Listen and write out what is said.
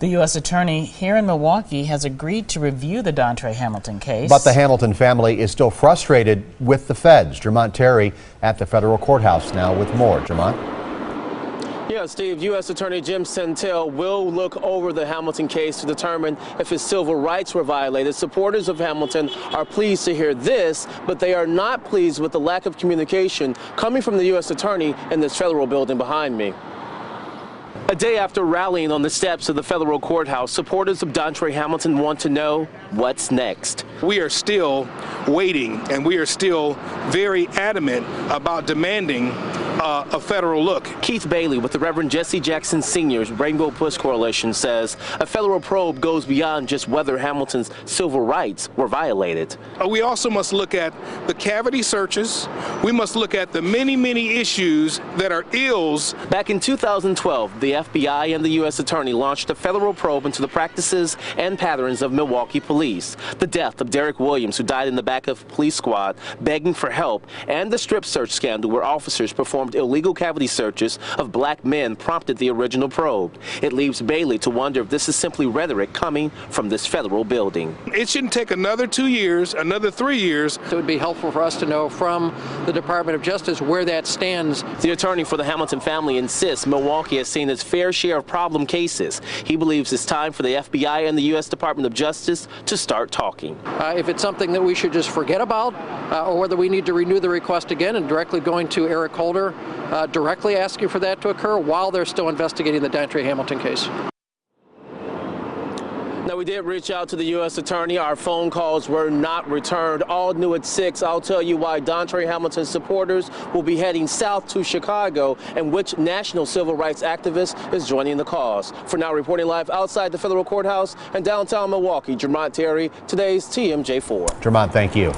The U.S. Attorney here in Milwaukee has agreed to review the Dontre Hamilton case. But the Hamilton family is still frustrated with the feds. Jermont Terry at the federal courthouse now with more. Jermont? Yeah, Steve, U.S. Attorney Jim Santel will look over the Hamilton case to determine if his civil rights were violated. Supporters of Hamilton are pleased to hear this, but they are not pleased with the lack of communication coming from the U.S. Attorney in this federal building behind me. A day after rallying on the steps of the federal courthouse, supporters of Dontre Hamilton want to know what's next. We are still waiting, and we are still very adamant about demanding a federal look. Keith Bailey with the Reverend Jesse Jackson Sr.'s Rainbow Push Coalition says a federal probe goes beyond just whether Hamilton's civil rights were violated. We also must look at the cavity searches. We must look at the many issues that are ills. Back in 2012, the FBI and the U.S. Attorney launched a federal probe into the practices and patterns of Milwaukee police. The death of Derek Williams, who died in the back of a police squad begging for help, and the strip search scandal where officers performed illegal cavity searches of black men prompted the original probe. It leaves Bailey to wonder if this is simply rhetoric coming from this federal building. It shouldn't take another 2 years, another 3 years. It would be helpful for us to know from the Department of Justice where that stands. The attorney for the Hamilton family insists Milwaukee has seen its fair share of problem cases. He believes it's time for the FBI and the U.S. Department of Justice to start talking. If it's something that we should just forget about, or whether we need to renew the request again and directly going to Eric Holder, directly asking for that to occur while they're still investigating the Dontre Hamilton case. Now, we did reach out to the U.S. Attorney. Our phone calls were not returned. All new at 6. I'll tell you why Dontre Hamilton supporters will be heading south to Chicago and which national civil rights activist is joining the cause. For now, reporting live outside the federal courthouse in downtown Milwaukee, Jermont Terry, today's TMJ4. Jermont, thank you.